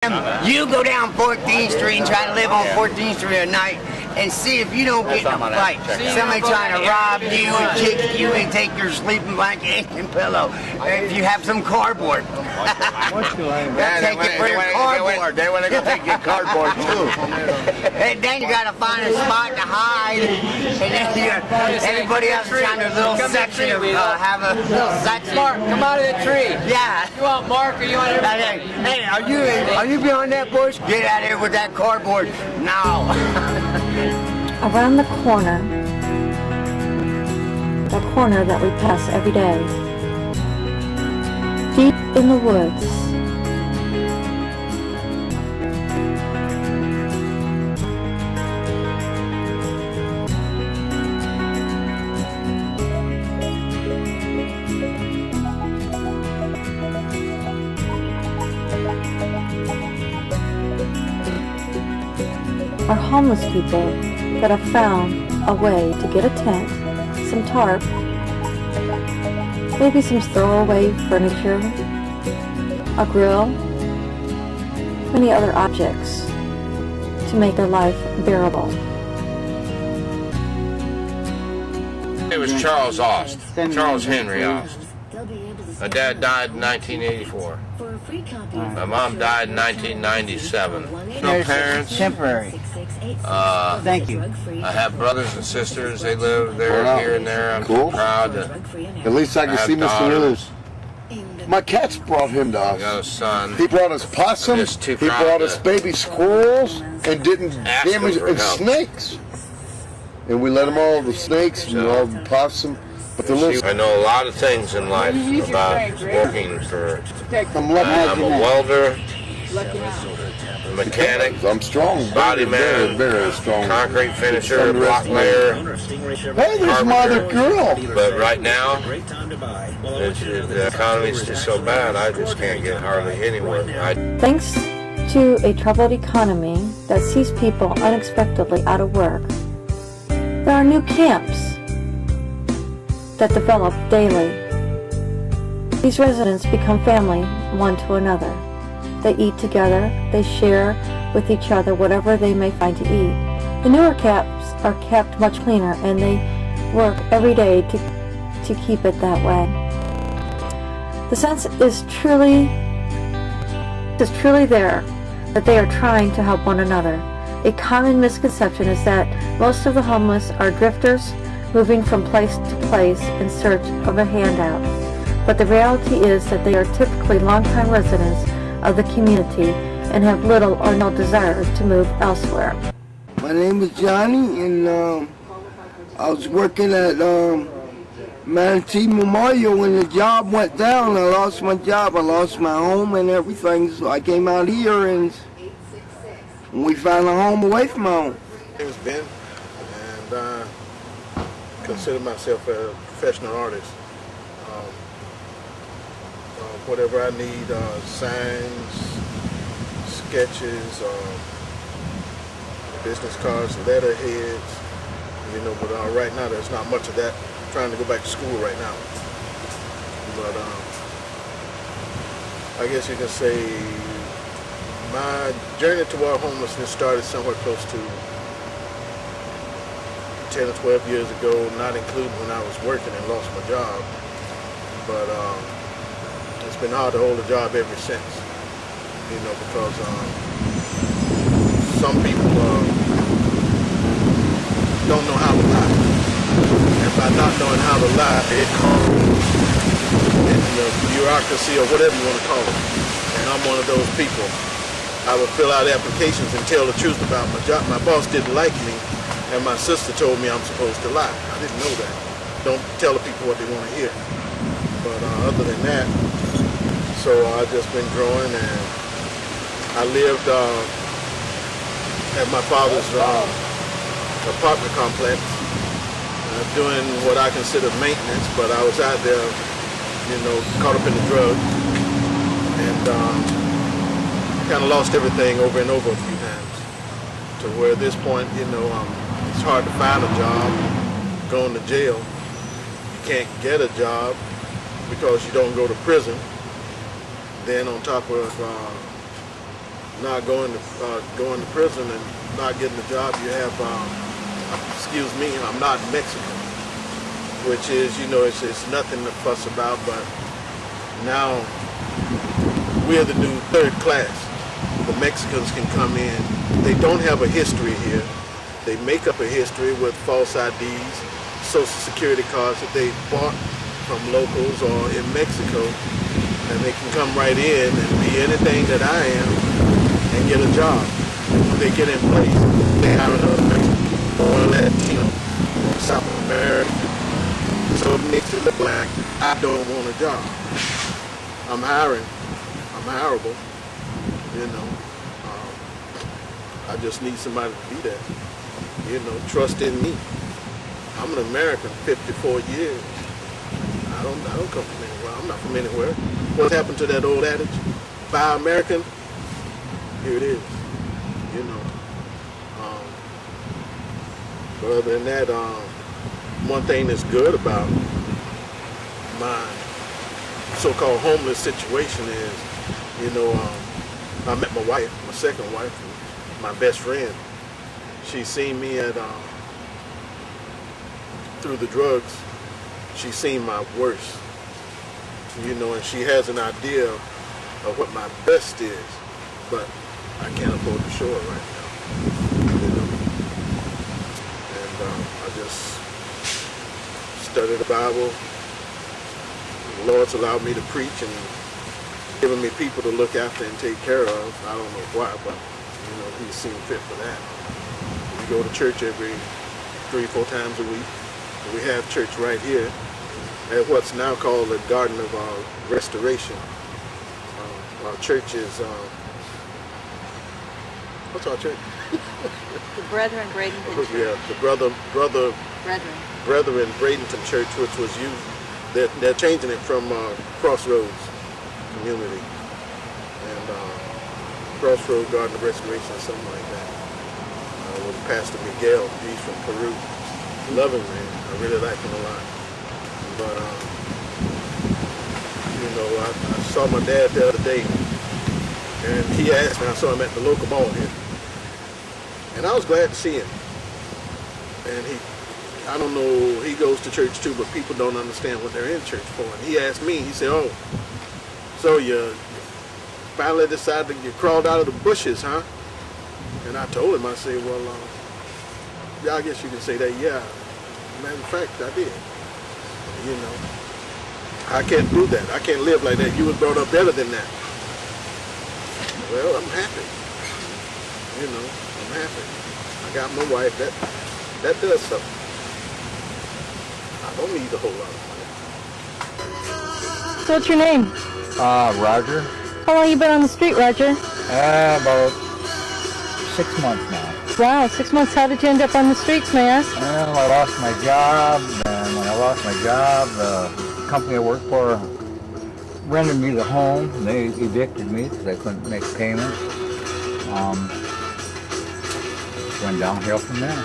You go down 14th Street and try to live on 14th Street at night and see if you don't get in a fight. Somebody trying to rob you and kick you and take your sleeping blanket and pillow. If you have some cardboard. They'll take it for your cardboard. They want to take your cardboard too. And then you got to find a spot to hide. And then everybody else is trying their little section of have a little section. Mark, come out of the tree. Yeah. You want Mark or you want everybody? Hey, are you behind that bush? Get out of here with that cardboard now. Around the corner that we pass every day, deep in the woods, are homeless people that have found a way to get a tent, some tarp, maybe some throwaway furniture, a grill, many other objects to make their life bearable. It was Charles Ost, Charles Henry Ost. My dad died in 1984. My mom died in 1997. No parents. Temporary. Thank you. I have brothers and sisters. They live there, here and there. I'm Cool. proud to At least I can have see Mr. daughters. News. My cats brought him to I got a us. son. He brought us possums, I'm just too he proud brought to us baby squirrels, and didn't ask him damage for and help. snakes. And we let them all, the snakes and all the possum. But the little, I know a lot of things in life about working for. I'm lucky. I'm a welder, a mechanic, I'm strong. body Very, man, very strong. concrete finisher, block layer. Hey, there's my other girl. But right now, the economy's just so bad, I just can't get hardly anywhere. Thanks to a troubled economy that sees people unexpectedly out of work, there are new camps that develop daily. These residents become family one to another. They eat together, they share with each other whatever they may find to eat. The newer camps are kept much cleaner and they work every day to keep it that way. The sense is truly there that they are trying to help one another. A common misconception is that most of the homeless are drifters moving from place to place in search of a handout. But the reality is that they are typically longtime residents of the community and have little or no desire to move elsewhere. My name is Johnny, and I was working at Manatee Memorial when the job went down. I lost my job, I lost my home and everything, so I came out here and we found a home away from home. My name is Ben, and I consider myself a professional artist. Whatever I need, signs, sketches, business cards, letterheads, but right now there's not much of that. I'm trying to go back to school right now. But I guess you can say my journey toward homelessness started somewhere close to 10 or 12 years ago, not including when I was working and lost my job. But it's been hard to hold a job ever since, because some people don't know how to lie. And by not knowing how to lie, it causes the bureaucracy or whatever you want to call it. And I'm one of those people. I would fill out applications and tell the truth about my job. My boss didn't like me, and my sister told me I'm supposed to lie. I didn't know that. Don't tell the people what they want to hear. But other than that, so I've just been growing, and I lived at my father's apartment complex, doing what I consider maintenance, but I was out there, caught up in the drugs, and kind of lost everything over and over a few times, to where at this point, it's hard to find a job, going to jail. You can't get a job because you don't go to prison. Then on top of not going to prison and not getting a job, you have, excuse me, I'm not Mexican, which is, you know, it's nothing to fuss about, but now we're the new third class. The Mexicans can come in. They don't have a history here. They make up a history with false IDs, social security cards that they bought from locals or in Mexico, and they can come right in and be anything that I am and get a job. When they get in place, they have another Mexican or Latino or South American. So it makes it look like I don't want a job. I'm hiring. I'm hireable. You know, I just need somebody to be there. You know, trust in me. I'm an American, 54 years. I don't come from anywhere. I'm not from anywhere. What happened to that old adage? Buy American. Here it is. You know. But other than that, one thing that's good about my so-called homeless situation is, you know, I met my wife, my second wife, my best friend. She seen me at through the drugs. She seen my worst, you know, and she has an idea of what my best is, but I can't afford to show it right now, you know. And I just studied the Bible. The Lord's allowed me to preach and given me people to look after and take care of. I don't know why, but you know, He's seen fit for that. We go to church every 3-4 times a week. We have church right here at what's now called the Garden of Restoration. Our church is, what's our church? The Brethren Bradenton Church. Yeah, the Brethren Bradenton Church, which was used, they're changing it from Crossroads Community. And Crossroads Garden of Restoration or something like that. With Pastor Miguel, he's from Peru. Loving man. I really like him a lot. But, you know, I saw my dad the other day, and he asked me, I saw him at the local mall here. And I was glad to see him. And I don't know, he goes to church too, but people don't understand what they're in church for. And he asked me, he said, oh, so you finally decided you crawled out of the bushes, huh? And I told him, I said, well, yeah, I guess you can say that, yeah. Matter of fact, I did. You know, I can't do that. I can't live like that. You was brought up better than that. Well, I'm happy. You know, I'm happy. I got my wife. That does something. I don't need a whole lot of money. So what's your name? Roger. How long you been on the street, Roger? About 6 months now. Wow, 6 months. How did you end up on the streets, may I ask? Well, I lost my job, and when I lost my job, the company I worked for rented me the home. They evicted me because I couldn't make payments. Went downhill from there.